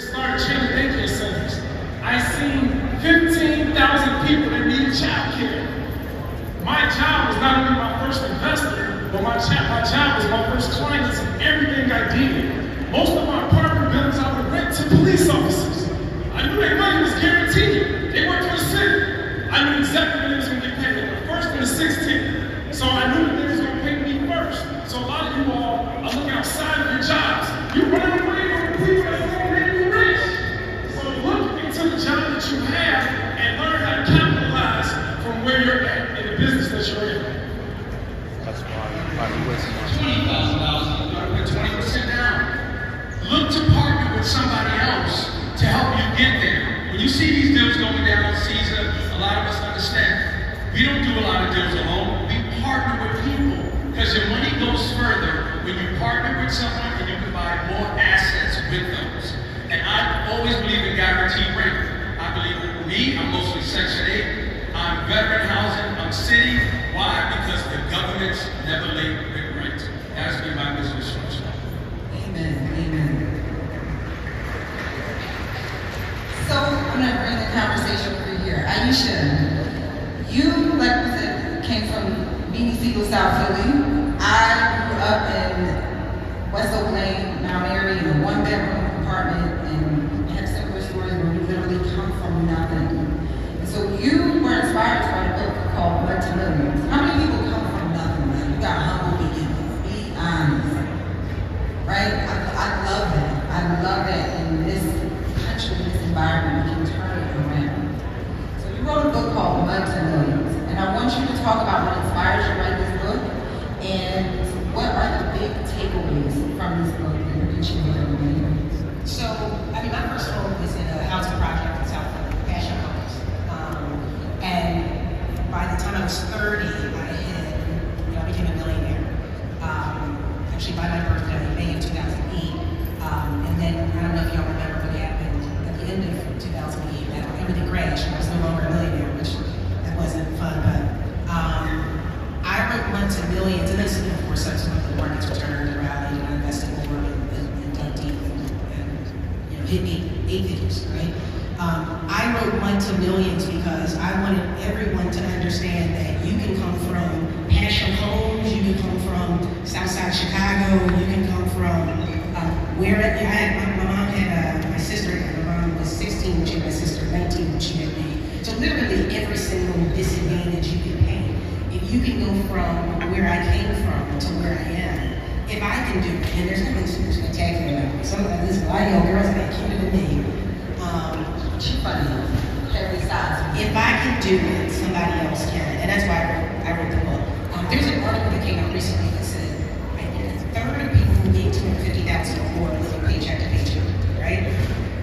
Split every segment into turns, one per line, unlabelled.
Started training daycare centers. I seen 15,000 people that needed child care. My job was not only my first investor, but my job was my first clients in everything I did. Most of my apartment buildings I would rent to police officers. I knew their money was guaranteed. They worked for the city. I knew exactly when they was going to get paid. The first and the 16th. So I knew that they was going to pay me first. So a lot of you all are looking outside of your jobs. You're running away from the people that's going to make you rich. So look into the job that you have and learn how to capitalize from where you're at in the business that you're in.
That's why we wasting
$20,000, put 20% down. Look to partner with somebody else to help you get there. When you see these deals going down in season, a lot of us understand. We don't do a lot of deals alone. We partner with people because your money goes further when you partner with someone and you can buy more assets with those. And I always believe in guaranteed rent. I believe in me, I'm mostly Section 8. I'm veteran housing, I'm city. Why? Because the government's never late with rent. That's been my business structure.
Amen, amen. So I'm going to bring the conversation over here. Ayesha, you, like I said, came from Beanie Siegel, South Philly. I grew up in West Oak Lane, Mount Airy, in a one-bedroom apartment, and have similar stories where we literally come from nothing. And so you were inspired to write a book called Mud to Millions. How many people come from nothing? Like, you got humble beginnings. Be honest, right? I love that. I love that in this country, this environment, we can turn it around. So you wrote a book called Mud to Millions, and I want you to talk about what inspired you to write this book and what are the big takeaways from this book that you should be able to make?
So, I mean, my first home was in a housing project in South Philly, Passion Homes. And by the time I was 30, I became a millionaire. Actually, by my birthday, May of 2008. And then, I don't know if y'all remember what happened at the end of 2008. Everything crashed. I was no longer a millionaire, which that wasn't fun, but I wrote Mud to Millions, and then, of course, subsequently the markets returned and rallied, and I invested more and dug deep and hit eight figures, right? I wrote Mud to Millions because I wanted everyone to understand that you can come from Passion Homes, you can come from Southside Chicago, you can come from my mom had my sister, my mom was 16 when she had my sister, 19 when she had me. So literally every single disadvantage you can paint. If you can go from where I came from to where I am, if I can do it, and there's nothing super spectacular about it. Some of this, a lot of y'all girls that cute than me.
She's funny. Every size.
If I can do it, somebody else can. And that's why I wrote the book. There's an article that came out recently that said, I think a third of people who make $250,000 or more live paycheck to paycheck, right?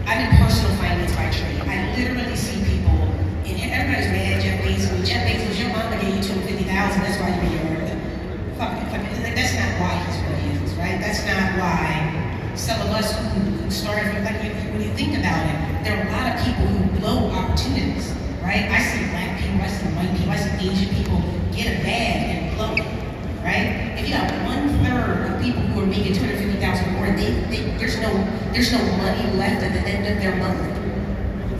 I'm in personal finance by trade. I literally see people, and everybody's mad at Jeff Bezos. Jeff Bezos, your mama gave you $250,000, that's why you're here. Fuck it. That's not why he's what he is, right? That's not why some of us who started, like, when you think about it, there are a lot of people who blow opportunities, right? I see black people, I see white people, I see Asian people get a bag and blow it, right? If you got 1/3 of people who are making $250,000 more, there's no money left at the end of their month.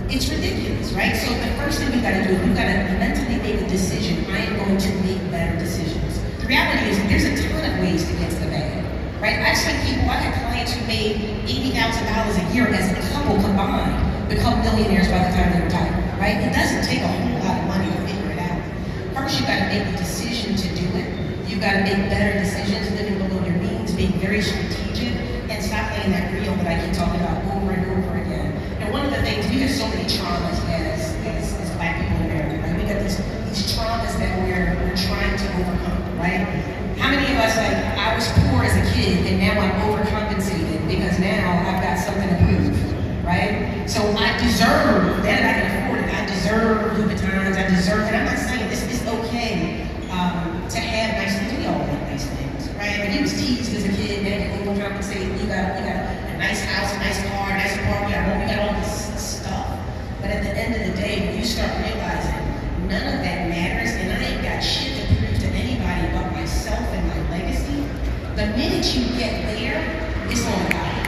It's ridiculous, right? So the first thing we gotta do is we gotta mentally make a decision. I am going to make better decisions. The reality is there's a ton of ways to get to the bag, right? I've seen people, I've had clients who made $80,000 a year as a couple combined become millionaires by the time they retire, right? It doesn't take a whole lot of money to figure it out. First, you gotta make the decision to do it. You gotta make better decisions, living below your means, being very strategic, and stop playing that reel that I keep talking about over and over again. And one of the things, we have so many traumas as black people in America, right? We got these traumas that we're trying to overcome, right? How many of us, like, I was poor as a kid, and now I'm overcompensated because now I've got something to prove, right? So I deserve that, I can afford it. I deserve Louboutins, I deserve, and I'm not saying this is okay to have nice things. We all want nice things, right? But he was teased as a kid, now you're overcompensated, you got a nice house, a nice car, a nice apartment, we got all this stuff. But at the end of the day, when you start realizing none of that matters, and I ain't got shit to prove to anybody but myself and my legacy, the minute you get there, it's all about it.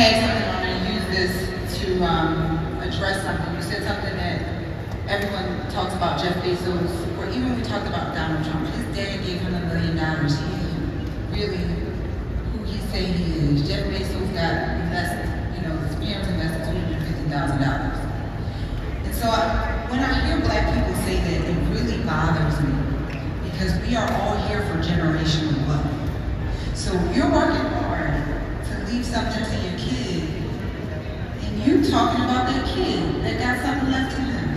tag something, I'm going to use this to address something. You said something that everyone talks about Jeff Bezos, or even we talked about Donald Trump. His dad gave him $1 million. He really who he say he is. Jeff Bezos got invested, his parents invested $250,000. And so when I hear black people say that, it really bothers me because we are all here for generational wealth. So you're working hard to leave something to your kid, and you talking about that kid that got something left to him.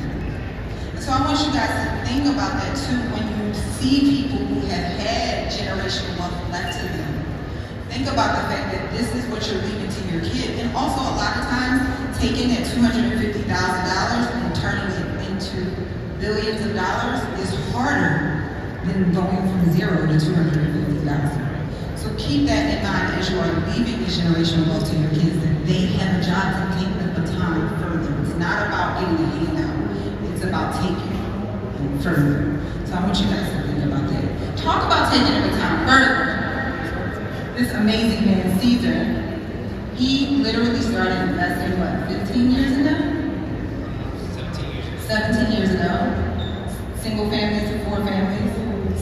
And so I want you guys to think about that too when you see people who have had generational wealth left to them. Think about the fact that this is what you're leaving to your kid. And also a lot of times, taking that $250,000 and turning it into billions of dollars is harder than going from 0 to $250,000. So keep that in mind as you are leaving this generational wealth to your kids, that they have a job to take the baton further. It's not about getting a handout, it's about taking it further. So I want you guys to think about that. Talk about taking the baton further. This amazing man, Caesar, he literally started investing, 15 years ago?
17 years ago.
17 years ago. Single families to 4 families.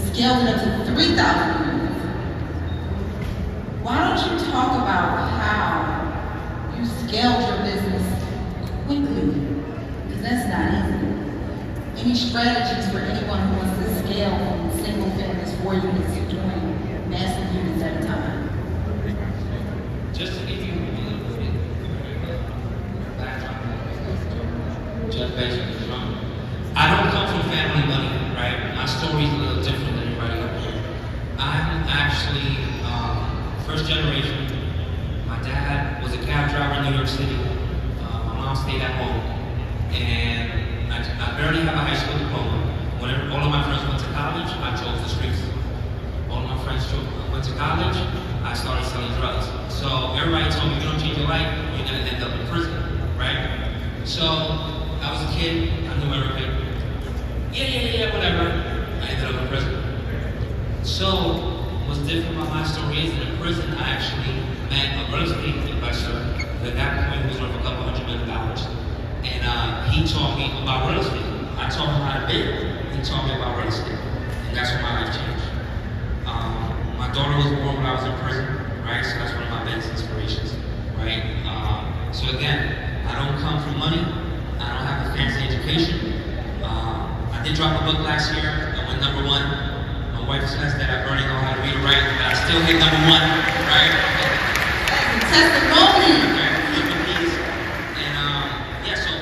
Scaled it up to 3,000. Why don't you talk about how you scaled your business quickly? Because that's not easy. Any strategies for anyone who wants to scale from single families, 4 units, to doing massive units at a time?
Just to give you a little bit of background, Jeff Bezos is wrong. I don't come from family money, right? My story is a little different than everybody up here. I'm actually first generation. My dad was a cab driver in New York City. My mom stayed at home. And I barely have a high school diploma. Whenever all of my friends went to college, I chose the streets. All of my friends went to college, I started selling drugs. So everybody told me, if you don't change your life, you're gonna end up in prison, right? So I was a kid, I knew everything. Yeah, whatever. I ended up in prison. So what's different about my story is in prison, I actually met a real estate investor that at that point was worth a couple $100 million. And he taught me about real estate. I taught him how to bid. He taught me about real estate. And that's when my life changed. My daughter was born when I was in prison, right? So that's one of my biggest inspirations, right? So again, I don't come from money. I don't have a fancy education. I did drop a book last year. I went #1. My wife says that I barely know how to read or write, but I still hit #1, right?
Testimony!
And so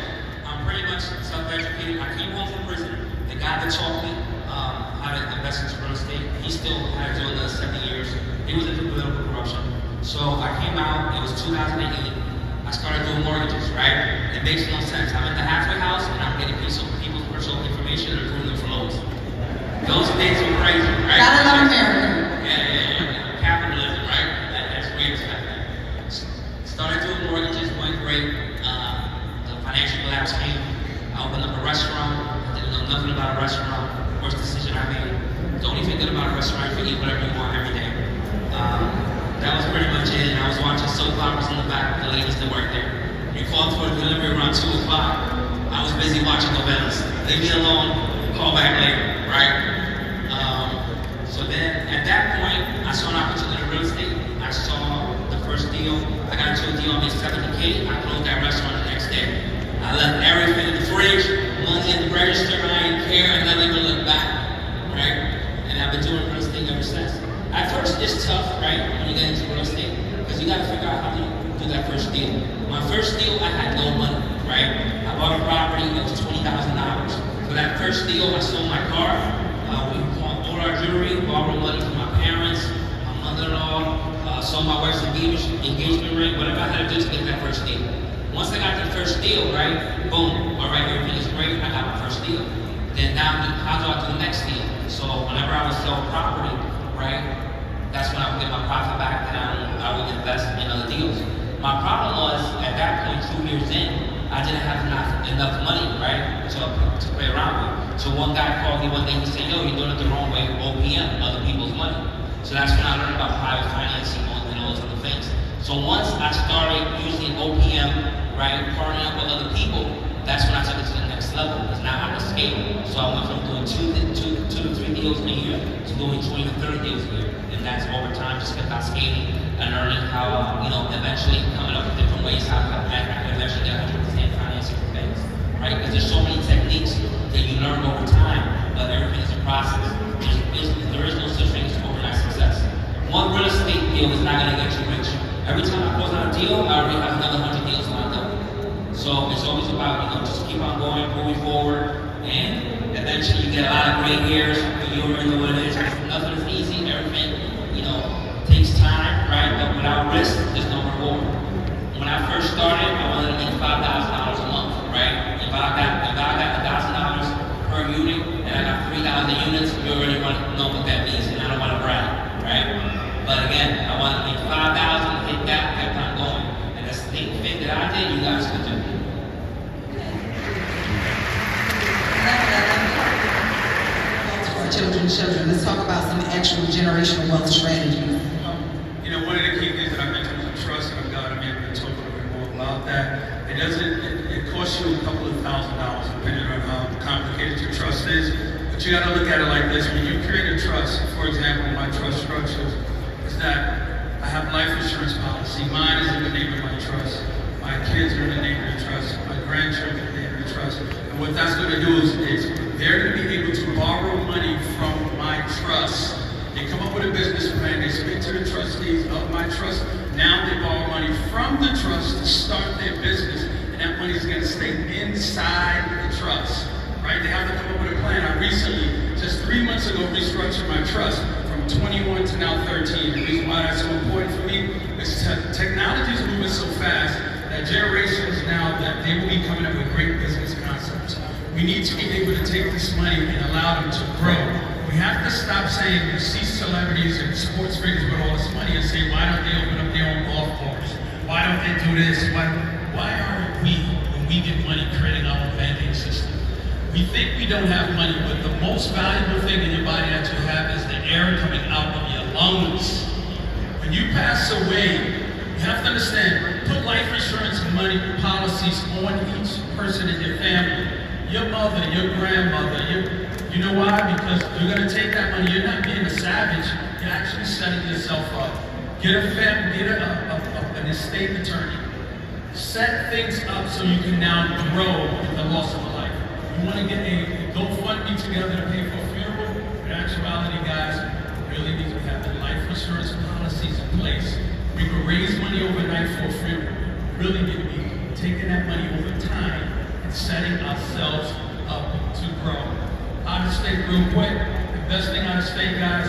I'm pretty much self-educated. I came home from prison. The guy that taught me how to invest into real estate, he still had to do another 7 years. He was into political corruption. So I came out, it was 2008. I started doing mortgages, right? It makes no sense. I'm in the halfway house and I'm getting people's personal information and doing them for loans. Those days were crazy, right?
Gotta love America.
Yeah. Capitalism, right? That's weird stuff. Started doing mortgages, went great. The financial collapse came. I opened up a restaurant. I didn't know nothing about a restaurant. Worst decision I made. Don't even think about a restaurant. You can eat whatever you want every day. That was pretty much it. And I was watching soap operas in the back with the ladies that worked there. You called for a delivery around 2 o'clock. I was busy watching novellas. Leave me alone. Call back later, right? So then, at that point, I saw an opportunity in real estate. I saw the first deal. I got into a deal, I made $70K. I closed that restaurant the next day. I left everything in the fridge, money in the register. I didn't care. I never even looked back, right? And I've been doing real estate ever since. At first, it's tough, right, when you get into real estate, because you got to figure out how to do that first deal. My first deal, I had no money, right? I bought a property, it was $20,000. For that first deal, I sold my car. We bought all our jewelry, borrowed money from my parents, my mother-in-law, sold my wife's engagement ring, whatever I had to do to get that first deal. Once I got the first deal, right, boom, all right, everything is great, I got my first deal. Then now, how do I do the next deal? So whenever I would sell property, right, that's when I would get my profit back, and I would invest in other deals. My problem was, at that point, 2 years in, I didn't have enough money, right, to play around with. So one guy called me one day and said, yo, you're doing it the wrong way, OPM, other people's money. So that's when I learned about private financing and all those other things. So once I started using OPM, right, partnering up with other people, that's when I took it to the next level, because now I can scale. So I went from doing two to three deals a year to doing 20 to 30 deals a year. And that's over time, just kept on scaling and learning how, eventually coming up with different ways how I can eventually get 100% financing for banks, right? Because there's so many techniques that you learn over time, but everything is a process. There is no such thing as overnight success. One real estate deal is not going to get you rich. Every time I close on a deal, I already have another 100 deals lined up. So it's always about, just keep on going, moving forward, and eventually you get a lot of gray hairs, but you already know what it is. Nothing is easy, everything, takes time, right? But without risk, there's no reward. When I first started, I wanted to make $5,000 a month, right? If I got $1,000 per unit, and I got 3,000 units, you already know what that means, and I don't want to brag, right? But again, I wanted to make 5,000, hit that, kept on going. And the same thing that I did, you guys could do.
For children, let's talk about some actual generational wealth strategies.
One of the key things that I mentioned was trust, and I'm glad I'm able to talk a little bit more about that. It costs you a couple of $1,000s depending on how complicated your trust is. But you got to look at it like this. When you create a trust, for example, my trust structures is that I have life insurance policy. Mine is in the name of my trust. My kids are in the name of the trust. My grandchildren are in the name of the trust. And what that's going to do is they're going to be able to borrow money from my trust. They come up with a business plan, they speak to the trustees of my trust. Now they borrow money from the trust to start their business, and that money is going to stay inside the trust, right? They have to come up with a plan. I recently, just 3 months ago, restructured my trust from 21 to now 13. The reason why that's so important for me is technology is moving so fast that generations now, that they will be coming up with great business concepts. We need to be able to take this money and allow them to grow. We have to stop saying you see celebrities and sports figures with all this money and say, why don't they open up their own golf course? Why don't they do this? Why aren't we, when we get money, creating our own banking system? We think we don't have money, but the most valuable thing in your body that you have is the air coming out of your lungs. When you pass away, you have to understand, put life insurance money policies on each person in your family. Your mother, your grandmother, you know why? Because you're going to take that money. You're not being a savage. You're actually setting yourself up. Get an estate attorney. Set things up so you can now grow with the loss of a life. You want to get a GoFundMe together to pay for a funeral? In actuality, guys, we really need to have the life insurance policies in place. We can raise money overnight for a funeral. Really need to be taking that money over time and setting ourselves up to grow. Out of state, real quick. Investing out of state, guys.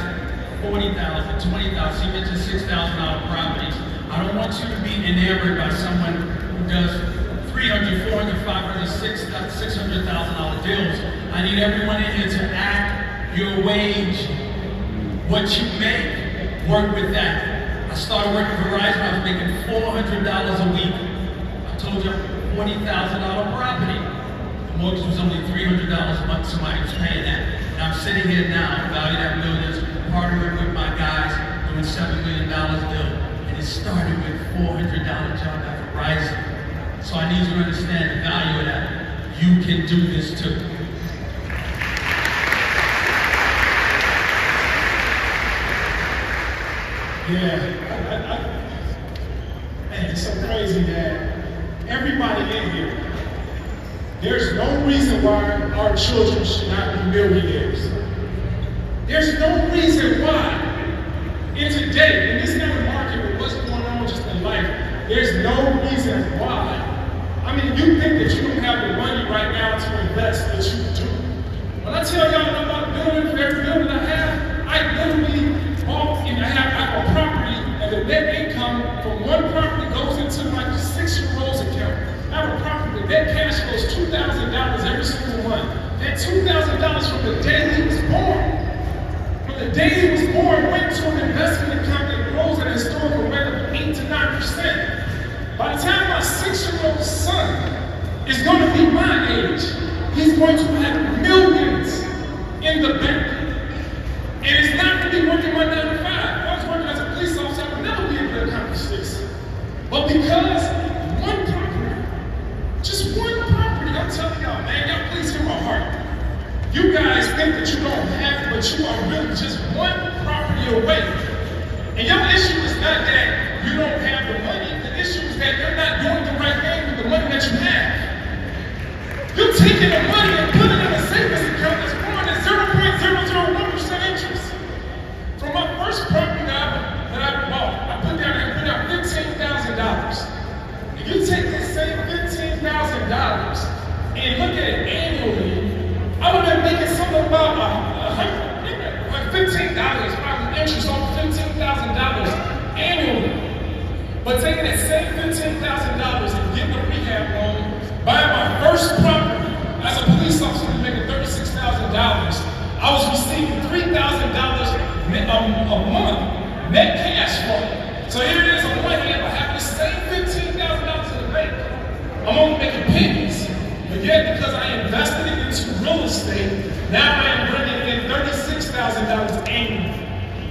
$40,000, $20,000. You mentioned $6,000 properties. I don't want you to be enamored by someone who does $300,000, $400,000, $500,000, $600,000 deals. I need everyone in here to act your wage. What you make, work with that. I started working for Verizon. I was making $400 a week. I told you, $40,000 property. The mortgage was only $300 a month. Somebody was paying that. And I'm sitting here now, valued at millions, partnering with my guys, doing $7 million deal. And it started with $400 job at Verizon. So I need you to understand the value of that. You can do this too. Yeah, man, it's so crazy that everybody in here, there's no reason why our children should not be millionaires. There's no reason why. In today, in this kind of market with what's going on just in life, there's no reason why. I mean, you think that you don't have the money right now to invest, but you do. When I tell y'all about building for every building I have, I literally I have a property, and the net income from one property goes into my 6-year-old's account. I have a property, the net cash flows $2,000 every single month. That $2,000 from the day he was born. From the day he was born, went to an investment account that grows at a historical rate of 8 to 9%. By the time my 6-year-old son is going to be my age, he's going to have millions in the bank. And it's not going to be working my 9 to 5. If I was working as a police officer, I would never be able to accomplish this. But because one property, just one property, I'm telling y'all, man, y'all please hear my heart. You guys think that you don't have it, but you are really just one property away. And your issue is not that you don't have the money, the issue is that you're not doing the right thing with the money that you have. You're taking the money and putting it in a savings account that's growing at 0.001% interest. From my first property that I bought, I put down $15,000. If you take this same $15,000 and look at it annually, I would have been making something about like $15 probably interest on $15,000 annually. But taking that same $15,000 and getting a rehab loan, buying my first property as a police officer making $36,000, I was receiving $3,000 a month net cash flow. So here it is on one hand, I have the same $15,000 in the bank. I'm only making pennies. But yet, because I invested it into real estate, now I am bringing in $36,000 annually.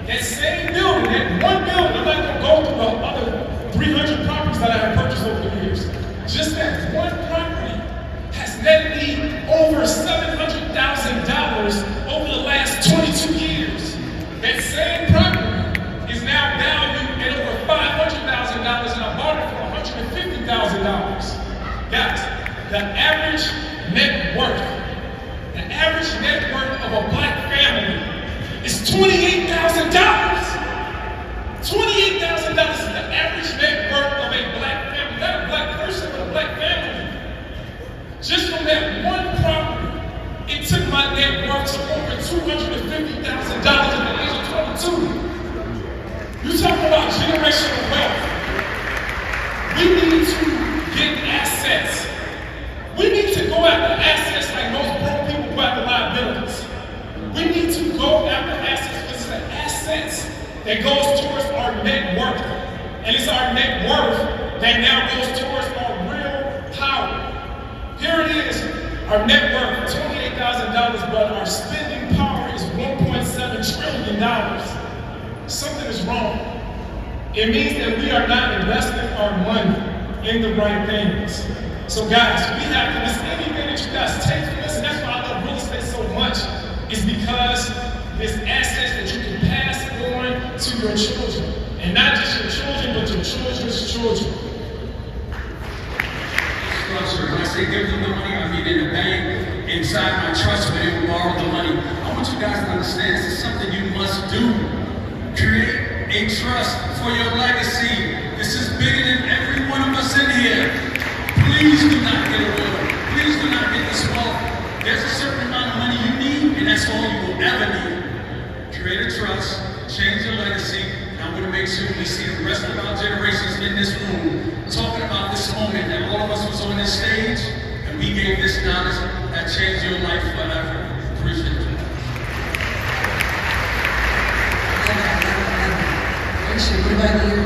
That same building, that one building, I'm not going to go through the other 300 properties that I have purchased over the years. Just that one property has netted me over $700,000 over the last 22 years. That same property is now valued at over $500,000 and I bought it for $150,000. Guys, the average net worth of a black family is $28,000. $28,000 is the average net worth of a black family, not a black person, but a black family. Just from that one property, it took my net worth to over $250,000 at the age of 22. You talk about generational wealth. We need to get assets. We need to go after assets like most broke people go after liabilities. We need to go after assets because it's the assets that goes towards our net worth. And it's our net worth that now goes towards our real power. Here it is, our net worth, $28,000, but our spending power is $1.7 trillion. Something is wrong. It means that we are not investing our money in the right things. So guys, we have to, this anything that you guys take from this, and that's why I love real estate so much, is because there's assets that you can pass on to your children. And not just your children, but your children's children.
Structure. When I say give them the money, I mean in the bank, inside my trust where they will borrow the money. I want you guys to understand this is something you must do. Create a trust for your legacy. This is bigger than every one of us in here. Please do not get a will. Please do not get this wealth. There's a certain amount of money you need, and that's all you will ever need. Create a trust, change your legacy, and I want to make sure we see the rest of our generations in this room talking about this moment that all of us was on this stage, and we gave this knowledge that changed your life forever. Appreciate it.
Ayesha, what about you?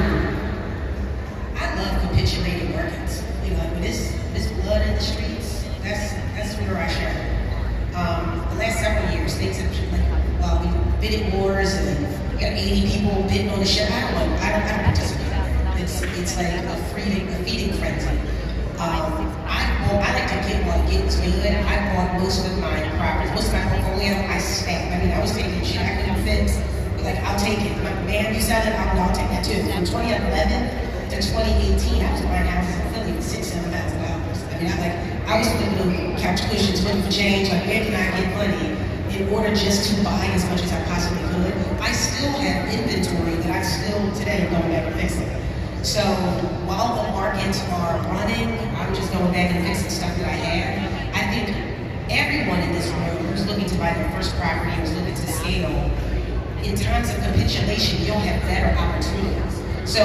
I love capitulating markets. You know, when this blood in the streets, that's where I share. The last several years, things have like, we bidding wars and we got 80 people bidding on the shit. I don't participate. It's like a feeding frenzy. I like to get what gets good. I bought most of my properties, most of my portfolio. I stacked. I mean, I was taking shit I couldn't fix. Like, I'll take it. My man, you sell it, I'll take that too. From 2011 to 2018, I was buying houses in Philly for $6,000, $7,000. I mean, I was flipping couch cushions, looking for change. Like, where can I get money in order just to buy as much as I possibly could? I still have inventory that I still today am going back and fixing. So while the markets are running, I'm just going back and fixing stuff that I had. I think everyone in this room who's looking to buy their first property, who's looking to scale, in times of capitulation, you'll have better opportunities. So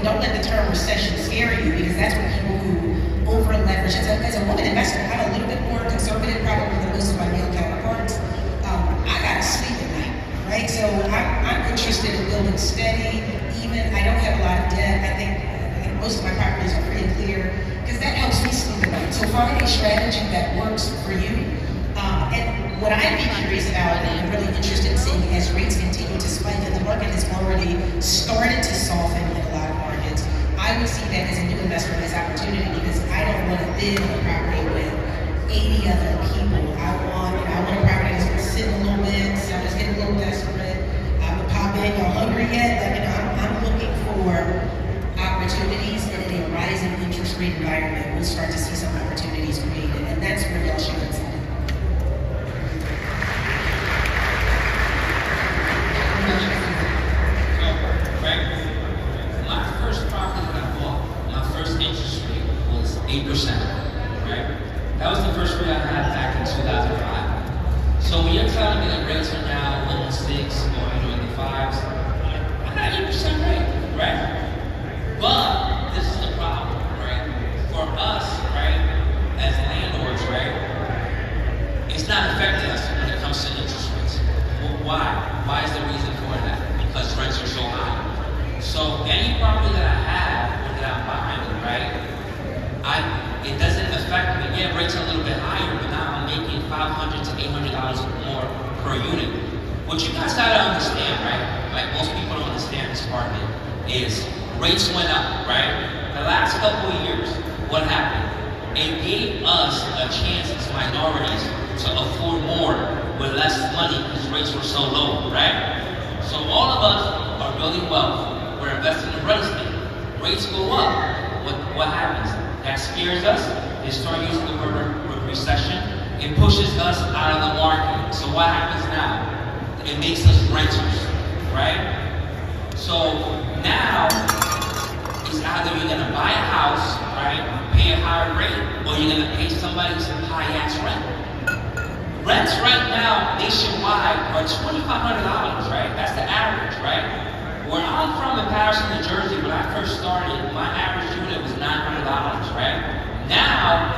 don't let the term recession scare you, because that's what people who over-leverage. As a woman investor, I'm a little bit more conservative probably than most of my male counterparts. I gotta sleep at night, right? So I'm interested in building steady, even, I don't have a lot of debt. I think most of my properties are pretty clear, because that helps me sleep at night. So find a strategy that works for you. And what I'd be curious about, and I'm really interested in seeing as rates continue to spike, and the market has already started to soften in a lot of markets, I would see that as a new investment, as opportunity, because I don't want to bid on a property with 80 other people. I want a property that's going to sit a little bit, so I'm just getting a little desperate. I'm going to pop in, y'all hungry yet? Like, I'm looking for opportunities, and in a rising interest rate environment, we'll start to see some opportunities created, and that's where y'all should consider.
My first property that I bought, my first interest rate was 8%, right? That was the first rate I had back in 2005. So when you're telling me that rates are now almost 6 or in the 5s, I got 8% rate, right? But this is the problem, right? For us, right, as landlords, right, it's not affecting us when it comes to interest rates. Well, why? Why is the reason for that? Because rents are so high. So any property that I have or that I'm buying, right, it doesn't affect me. Yeah, rates are a little bit higher, but now I'm making $500 to $800 more per unit. What you guys gotta understand, right? Like most people don't understand this part of it, is rates went up, right? The last couple of years, what happened? It gave us a chance as minorities to afford more with less money because rates were so low, right? So all of us are building wealth. We're investing in real estate. Rates go up. What happens? That scares us. They start using the word recession. It pushes us out of the market. So what happens now? It makes us renters, right? So now, it's either you're gonna buy a house, right, pay a higher rate, or you're gonna pay somebody some high-ass rent. Rents right now, nationwide, are $2,500, right? That's the average, right? Where I'm from in Patterson, New Jersey, when I first started, my average unit was $900, right? Now,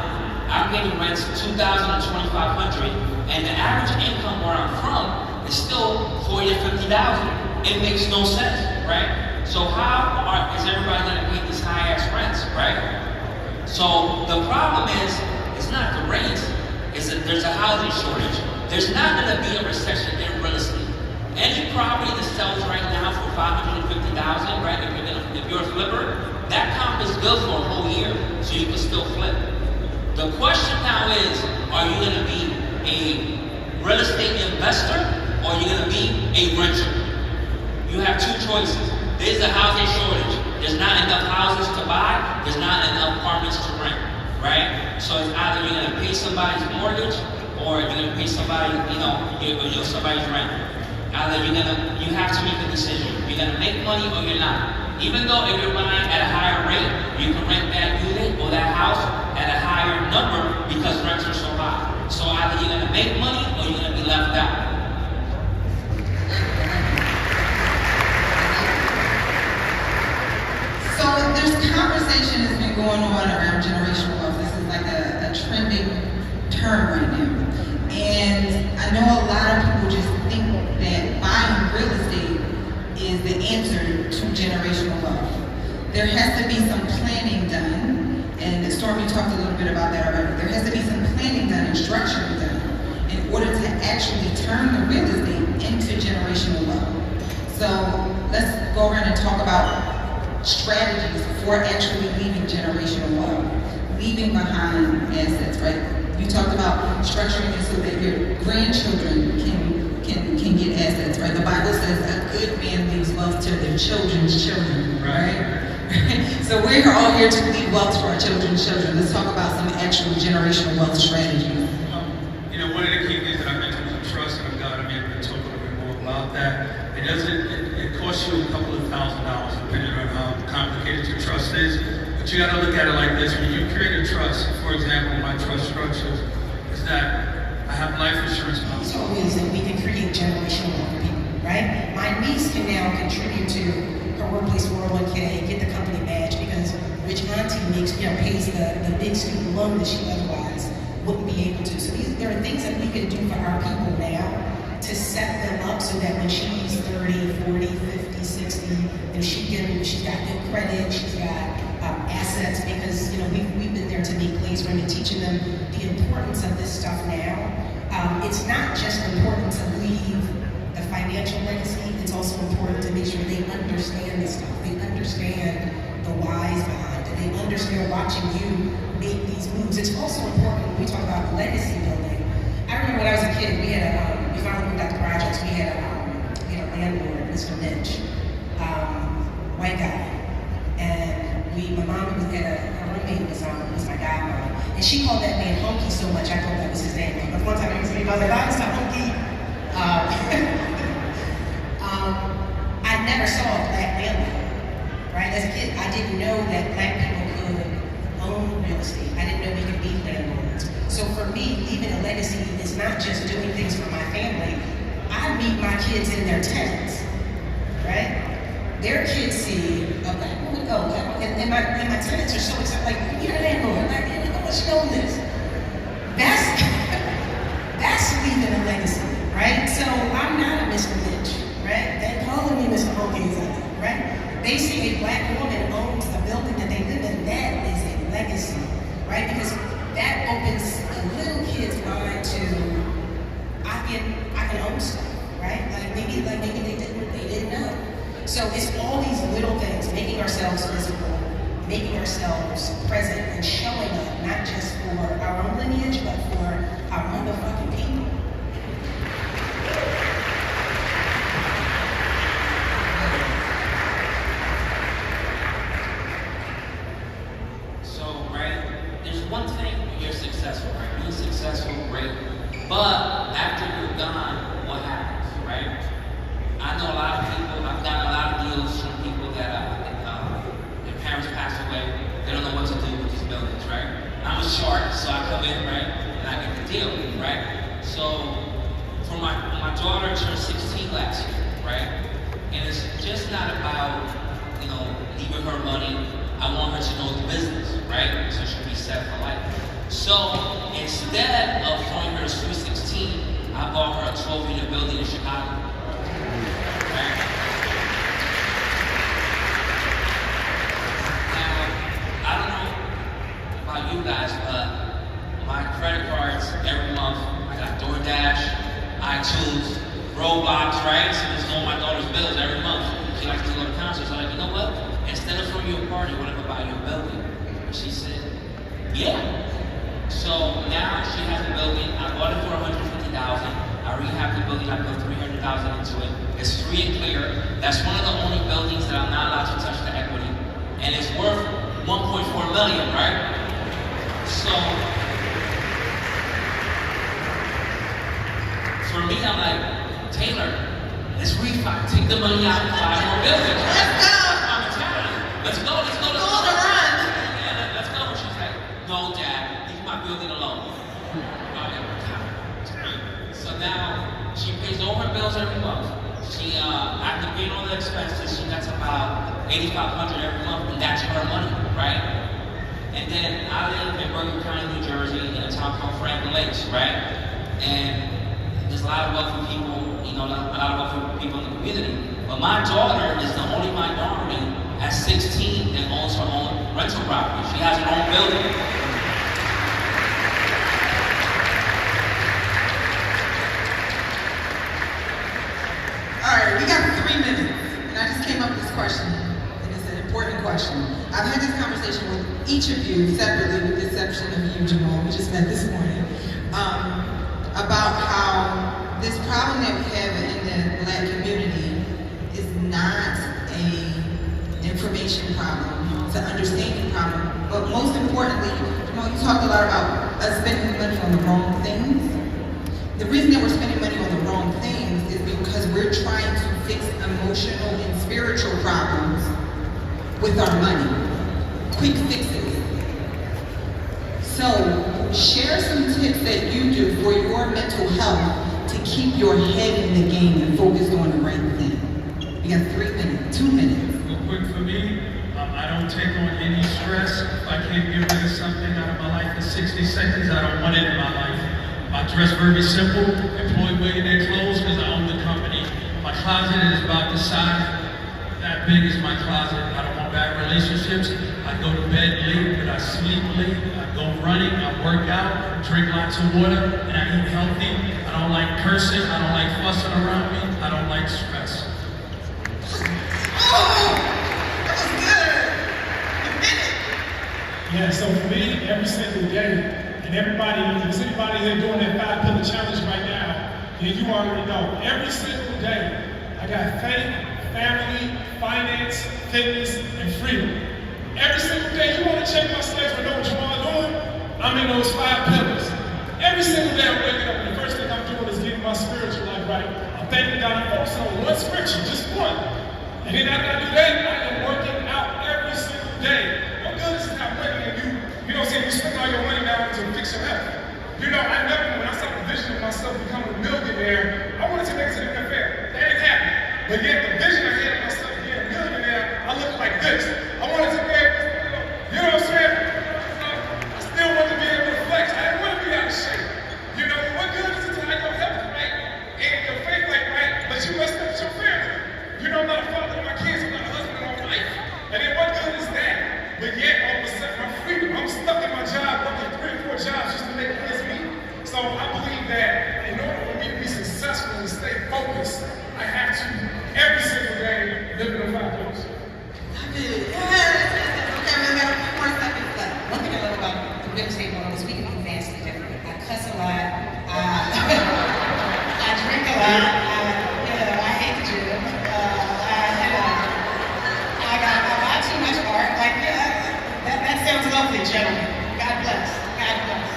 I'm getting rents $2,000 to $2,500, and the average income where I'm from is still $40,000 to $50,000. It makes no sense, right? So how is everybody gonna pay these high-ass rents, right? So the problem is, it's not the rates, it's that there's a housing shortage. There's not gonna be a recession in real estate. Any property that sells right now for $550,000, right? If you're a flipper, that comp is good for a whole year, so you can still flip. The question now is, are you gonna be a real estate investor, or are you gonna be a renter? You have two choices. There's a housing shortage. There's not enough houses to buy. There's not enough apartments to rent, right? So it's either you're gonna pay somebody's mortgage, or you're gonna pay somebody, somebody's rent. Either you have to make a decision. You're gonna make money or you're not. Even though if you're buying at a higher rate, you can rent that unit or that house at a higher number because rents are so high. So either you're gonna make money or you're gonna be left out.
So there's conversation that's been going on around generational wealth. This is like a trending term right now. And I know a lot of people just think that buying real estate is the answer to generational wealth. There has to be some planning done, and Stormy talked a little bit about that already. There has to be some planning done and structuring done in order to actually turn the real estate into generational wealth. So let's go around and talk about strategies for actually leaving generational wealth, leaving behind assets, right? You talked about structuring it so that your grandchildren can get assets, right? The Bible says a good man leaves wealth to their children's children, right? So we're all here to leave wealth to our children's children. Let's talk about some actual generational wealth strategies.
One of the key things that I mentioned was trust, and I'm glad to be able to talk a little bit more about that. It costs you a couple of $1,000s depending on how complicated your trust is. But you gotta look at it like this. When you create a trust, for example, my trust structures is that I have life insurance policy.
So it is that we can create generational wealth for people, right? My niece can now contribute to her workplace 401k, get the company badge because rich auntie pays the big student loan that she otherwise wouldn't be able to. So there are things that we can do for our people now to set them up so that when she's 30, 40, 50, 60, she's got good credit, she's got assets, because we've been there to make plays for them and teaching them the importance of this stuff now. It's not just important to leave the financial legacy, it's also important to make sure they understand this stuff. They understand the whys behind? Do they understand watching you make these moves? It's also important when we talk about legacy building. I remember when I was a kid, we finally moved out the projects, we had a landlord, Mr. Mitch, white guy. And my mom her roommate was my godmother. And she called that man Honky so much, I thought that was his name. But one time I was like, that's not Honky. I never saw a black landlord, right? As a kid, I didn't know that black people could own real estate. I didn't know we could be landlords. So for me, leaving a legacy is not just doing things for my family. I meet my kids in their tents, right? Their kids see a black woman go, and my tenants are so excited, like, you're a landlord, like, what's you own this? That's leaving a legacy, right? So I'm not a Mr. Mitch, right? They're calling me Mr. Hawkins, right? They see a black woman owns the building that they live in, that is a legacy, right? Because that opens a little kid's mind to, I can own stuff, right? Maybe they didn't know. So it's all these little things, making ourselves visible, making ourselves present, and showing up, not just for our own lineage, but for our motherfucking people.
So, right, there's one thing when you're successful, right? Being successful, great. But after you're gone, what happens, right? I know a lot of people, I've gotten a lot of deals from people that their parents passed away. They don't know what to do with these buildings, right? I'm a shark, so I come in, right? And I get the deal, right? So, for my daughter turned 16 last year, right? And it's just not about, leaving her money. I want her to know the business, right? So she'll be set for life. So, instead of throwing her a Sweet 16, I bought her a 12-unit building in Chicago. Right? Now, I don't know about you guys, but my credit cards every month, I got DoorDash, iTunes, Roblox, right? So this is all my daughter's bills every month. She likes to go to concerts. I'm like, you know what? Instead of throwing you a party, what if I buy you a building? And she said, yeah. So now she has a building. I bought it for $150,000. I rehabbed the building. I put $300,000 into it. It's free and clear. That's one of the only buildings that I'm not allowed to touch the equity. And it's worth $1.4 million, right? So, for me, I'm like, Taylor, let's refi. Take the money out and buy more buildings. Let's go! Let's go.
On the run.
Yeah, let's go. And she's like, no, Dad, leave my building alone. So now, she pays all her bills every month. She, after paying all the expenses, she gets about $8,500 every month, and that's her money, right? And then I live in Bergen County, New Jersey, in a town called Franklin Lakes, right? And there's a lot of wealthy people, a lot of wealthy people in the community. But my daughter is the only minority at 16 that owns her own rental property. She has her own building.
All right, we got 3 minutes, and I just came up with this question, and it's an important question. I've had this conversation with each of you separately, with the exception of you, Jemal, we just met this morning, about how this problem that we have in the Black community is not an information problem, it's an understanding problem. But most importantly, Jemal, you talked a lot about us spending money on the wrong things. The reason that we're spending money on the wrong things is because we're trying to fix emotional and spiritual problems with our money. Quick fixes. So, share some tips that you do for your mental health to keep your head in the game and focused on the right thing. You got 3 minutes, 2 minutes.
Real quick for me, I don't take on any stress. If I can't get rid of something out of my life in 60 seconds, I don't want it in my life. I dress very simple, employee millionaire clothes because I own the company. My closet is about the size, that big is my closet. I don't want bad relationships. I go to bed late, but I sleep late. I go running, I work out, drink lots of water, and I eat healthy. I don't like cursing, I don't like fussing around me, I don't like stress.
Oh, that was good.
Yeah, so for me, every single day, and everybody, if there's anybody here doing that 5-pillar challenge right now, then you already know, every single day, I got faith, family, finance, fitness, and freedom. Every single day, you want to check my schedule and know what Jemal doing? I'm in those 5 pillars. Every single day I'm waking up, and the first thing I'm doing is getting my spiritual life right. I'm thanking God, I'm focusing on one scripture, just one. And then after I do that, I am working out every single day. What good is it not working and you know what I'm saying, you spend all your money now to fix your health. You know, I never, when I saw the vision of myself becoming a millionaire, I wanted to make it to the NFL. That ain't happening. But yet the vision I had of myself being a millionaire, I look like this. I wanted to be able to, you know what I'm saying? I still want to be able to flex. I didn't want to be out of shape. You know, what good is it to have your health right and your faith like right, but you messed up with your family? You know, I'm not a father to my kids, I'm not a husband to my wife. And then what good is that? But yet, all of a sudden, my freedom, I'm stuck in my job, working 3 or 4 jobs just to make ends meet. So I believe that in order for me to be successful and stay focused, I have to, every single day, live in the 5 pillars.
Okay, we got a few more seconds left. One thing I love about the real estate world is we can be vastly different. I cuss a lot. I drink a lot. I hate the gym. I got too much art. Like, that sounds lovely, gentlemen. God bless. God bless.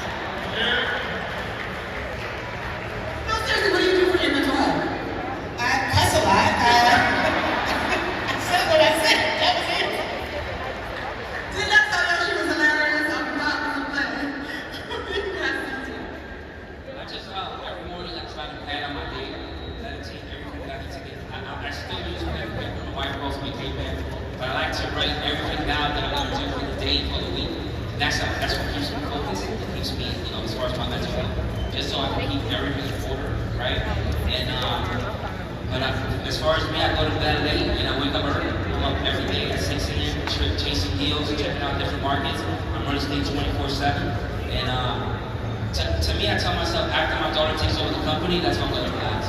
No, seriously, what do you do for your mental health?
I cuss a lot. I said what I said. That was it.
Didn't I tell you she was hilarious? I'm not gonna play. What do you guys do?
I just every morning I try to plan on my day, meditate everything that I need to get. I still use pen when my wife calls me K-Pen, but I like to write everything down that I want to do for the day, for the week. And that's what keeps me focused. It keeps me, you know, as far as my mental health, just so I can keep everything in order, right? And as far as me, I go to bed late and I wake up early. I'm up every day at 6 a.m. chasing deals, checking out different markets. I'm running state 24/7, and to me, I tell myself after my daughter takes over the company, that's when I'm gonna relax.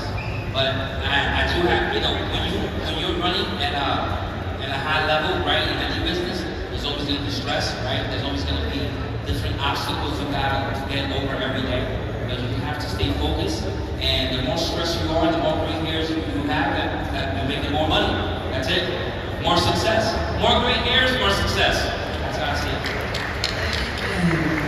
But I do have, you know, when you're running at a high level, right, in any business, there's always gonna be stress, right? There's always gonna be different obstacles you gotta get over every day. But you have to stay focused, and the more stress you are, the more gray hairs you have, that you're making more money. That's it. More success. More gray hairs, more success. That's how I see it.